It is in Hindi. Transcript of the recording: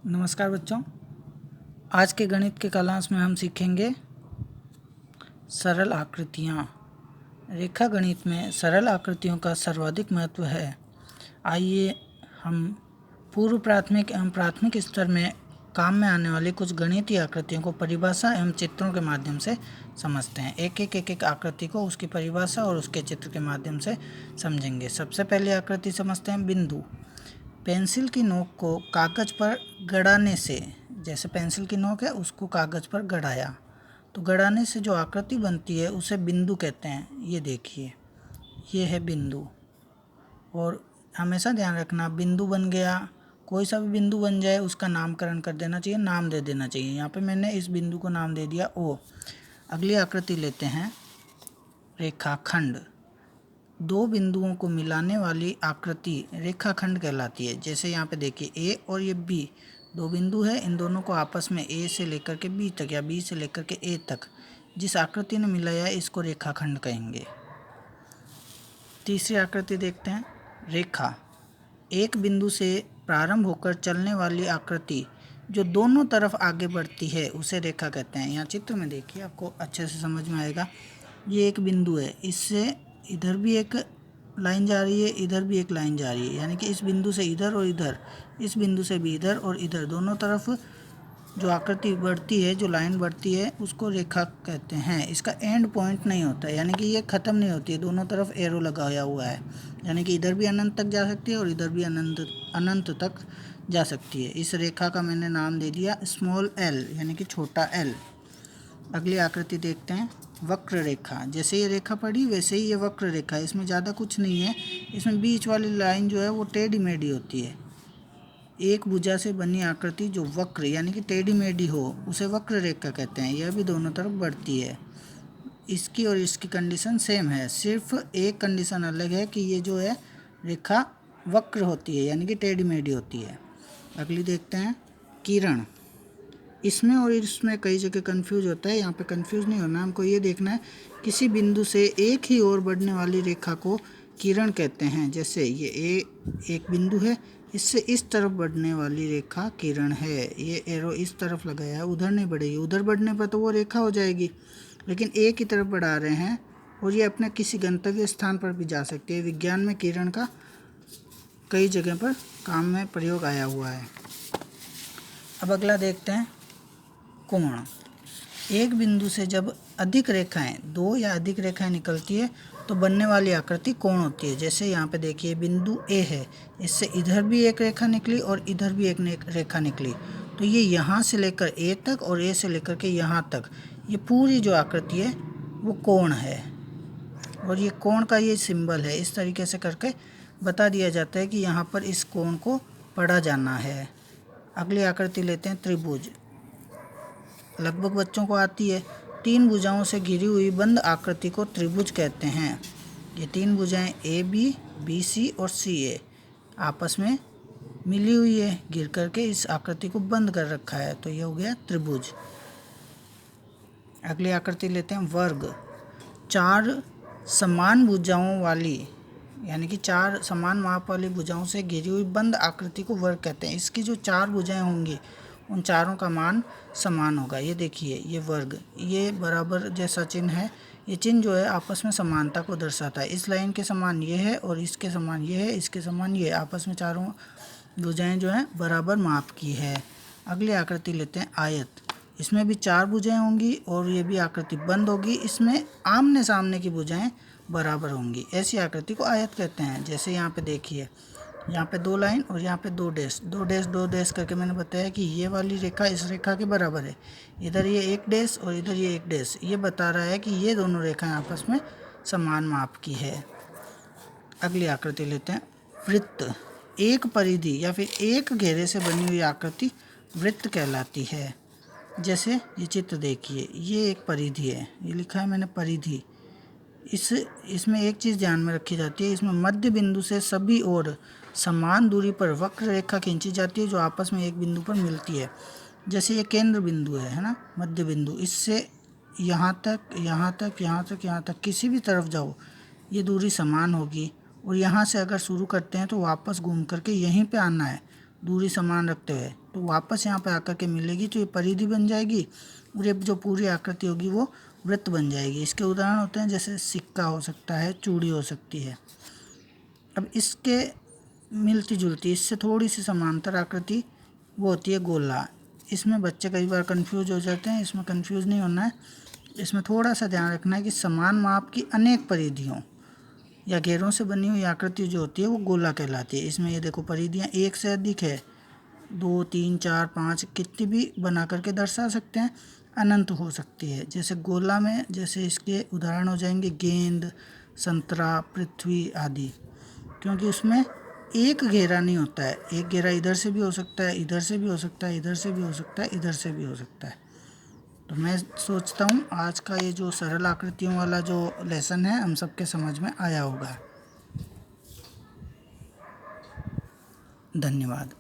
नमस्कार बच्चों, आज के गणित के क्लास में हम सीखेंगे सरल आकृतियाँ। रेखा गणित में सरल आकृतियों का सर्वाधिक महत्व है। आइए हम पूर्व प्राथमिक एवं प्राथमिक स्तर में काम में आने वाली कुछ गणितीय आकृतियों को परिभाषा एवं चित्रों के माध्यम से समझते हैं। एक एक आकृति को उसकी परिभाषा और उसके चित्र के माध्यम से समझेंगे। सबसे पहले आकृति समझते हैं बिंदु। पेंसिल की नोक को कागज़ पर गड़ाने से, जैसे पेंसिल की नोक है उसको कागज़ पर गड़ाया तो गड़ाने से जो आकृति बनती है उसे बिंदु कहते हैं। ये देखिए, ये है बिंदु। और हमेशा ध्यान रखना, बिंदु बन गया, कोई सा भी बिंदु बन जाए उसका नामकरण कर देना चाहिए, नाम दे देना चाहिए। यहाँ पे मैंने इस बिंदु को नाम दे दिया ओ। अगली आकृति लेते हैं रेखाखंड। दो बिंदुओं को मिलाने वाली आकृति रेखाखंड कहलाती है। जैसे यहाँ पे देखिए ए और ये बी, दो बिंदु है, इन दोनों को आपस में ए से लेकर के बी तक या बी से लेकर के ए तक जिस आकृति ने मिलाया है इसको रेखाखंड कहेंगे। तीसरी आकृति देखते हैं रेखा। एक बिंदु से प्रारंभ होकर चलने वाली आकृति जो दोनों तरफ आगे बढ़ती है उसे रेखा कहते हैं। यहाँ चित्र में देखिए, आपको अच्छे से समझ में आएगा। ये एक बिंदु है, इससे इधर भी एक लाइन जा रही है, इधर भी एक लाइन जा रही है, यानी कि इस बिंदु से इधर और इधर, इस बिंदु से भी इधर और इधर, दोनों तरफ जो आकृति बढ़ती है, जो लाइन बढ़ती है उसको रेखा कहते हैं। इसका एंड पॉइंट नहीं होता है, यानी कि ये ख़त्म नहीं होती है, दोनों तरफ एरो लगाया हुआ है, यानी कि इधर भी अनंत तक जा सकती है और इधर भी अनंत तक जा सकती है। इस रेखा का मैंने नाम दे दिया स्मॉल एल, यानी कि छोटा एल। अगली आकृति देखते हैं वक्र रेखा। जैसे ये रेखा पड़ी वैसे ही ये वक्र रेखा है, इसमें ज़्यादा कुछ नहीं है। इसमें बीच वाली लाइन जो है वो टेढ़ी मेढ़ी होती है। एक भुजा से बनी आकृति जो वक्र यानी कि टेढ़ी मेढ़ी हो उसे वक्र रेखा कहते हैं। यह भी दोनों तरफ बढ़ती है। इसकी और इसकी कंडीशन सेम है, सिर्फ एक कंडीशन अलग है कि ये जो है रेखा वक्र होती है, यानी कि टेढ़ी मेढ़ी होती है। अगली देखते हैं किरण। इसमें और इसमें कई जगह कंफ्यूज होता है, यहाँ पे कंफ्यूज नहीं होना, हमको ये देखना है किसी बिंदु से एक ही ओर बढ़ने वाली रेखा को किरण कहते हैं। जैसे ये एक बिंदु है, इससे इस तरफ बढ़ने वाली रेखा किरण है। ये एरो इस तरफ लगाया है, उधर नहीं बढ़ेगी, उधर बढ़ने पर तो वो रेखा हो जाएगी, लेकिन एक ही तरफ बढ़ा रहे हैं और ये अपने किसी गंतव्य स्थान पर भी जा सकती है। विज्ञान में किरण का कई जगह पर काम में प्रयोग आया हुआ है। अब अगला देखते हैं कोण। एक बिंदु से जब अधिक रेखाएं, दो या अधिक रेखाएं निकलती है तो बनने वाली आकृति कोण होती है। जैसे यहाँ पे देखिए बिंदु ए है, इससे इधर भी एक रेखा निकली और इधर भी एक रेखा निकली, तो ये यहाँ से लेकर ए तक और ए से लेकर के यहाँ तक ये पूरी जो आकृति है वो कोण है। और ये कोण का ये सिंबल है, इस तरीके से करके बता दिया जाता है कि यहाँ पर इस कोण को पढ़ा जाना है। अगली आकृति लेते हैं त्रिभुज। लगभग बच्चों को आती है। तीन भुजाओं से घिरी हुई बंद आकृति को त्रिभुज कहते हैं। ये तीन भुजाएं ए बी, बी सी और सी ए आपस में मिली हुई है, घिर करके इस आकृति को बंद कर रखा है, तो ये हो गया त्रिभुज। अगली आकृति लेते हैं वर्ग। चार समान भुजाओं वाली, यानी कि चार समान माप वाली भुजाओं से घिरी हुई बंद आकृति को वर्ग कहते हैं। इसकी जो चार भुजाएं होंगी उन चारों का मान समान होगा। ये देखिए, ये वर्ग, ये बराबर जैसा चिन्ह है, ये चिन्ह जो है आपस में समानता को दर्शाता है। इस लाइन के समान ये है और इसके समान ये है, इसके समान ये, आपस में चारों भुजाएं जो हैं बराबर माप की है। अगली आकृति लेते हैं आयत। इसमें भी चार भुजाएं होंगी और ये भी आकृति बंद होगी, इसमें आमने सामने की भुजाएं बराबर होंगी। ऐसी आकृति को आयत कहते हैं। जैसे यहाँ पे देखिए, यहाँ पे दो लाइन और यहाँ पे दो डैश करके मैंने बताया कि ये वाली रेखा इस रेखा के बराबर है। इधर ये एक डैश और इधर ये एक डैश, ये बता रहा है कि ये दोनों रेखाएं आपस में समान माप की है। अगली आकृति लेते हैं वृत्त। एक परिधि या फिर एक घेरे से बनी हुई आकृति वृत्त कहलाती है। जैसे ये चित्र देखिए, ये एक परिधि है, ये लिखा है मैंने परिधि। इसमें एक चीज़ ध्यान में रखी जाती है, इसमें मध्य बिंदु से सभी ओर समान दूरी पर वक्र रेखा खींची जाती है जो आपस में एक बिंदु पर मिलती है। जैसे ये केंद्र बिंदु है ना, मध्य बिंदु, इससे यहाँ तक, यहाँ तक, यहाँ तक, यहाँ तक, किसी भी तरफ जाओ ये दूरी समान होगी। और यहाँ से अगर शुरू करते हैं तो वापस घूम करके यहीं पे आना है दूरी समान रखते हुए। तो वापस यहाँ पे आकर के मिलेगी तो ये परिधि बन जाएगी और ये जो पूरी आकृति होगी वो वृत्त बन जाएगी। इसके उदाहरण होते हैं जैसे सिक्का हो सकता है, चूड़ी हो सकती है। अब इसके मिलती जुलती, इससे थोड़ी सी समांतर आकृति वो होती है गोला। इसमें बच्चे कई बार कंफ्यूज हो जाते हैं, इसमें कंफ्यूज नहीं होना है। इसमें थोड़ा सा ध्यान रखना है कि समान माप की अनेक परिधियों या घेरों से बनी हुई आकृति जो होती है वो गोला कहलाती है। इसमें ये देखो परिधियाँ एक से अधिक है, 2, 3, 4, 5 कितनी भी बना करके दर्शा सकते हैं, अनंत हो सकती है। जैसे गोला में जैसे इसके उदाहरण हो जाएंगे गेंद, संतरा, पृथ्वी आदि, क्योंकि उसमें एक घेरा नहीं होता है। एक घेरा इधर से भी हो सकता है, इधर से भी हो सकता है, इधर से भी हो सकता है, इधर से भी हो सकता है। तो मैं सोचता हूँ आज का ये जो सरल आकृतियों वाला जो लेसन है हम सबके समझ में आया होगा। धन्यवाद।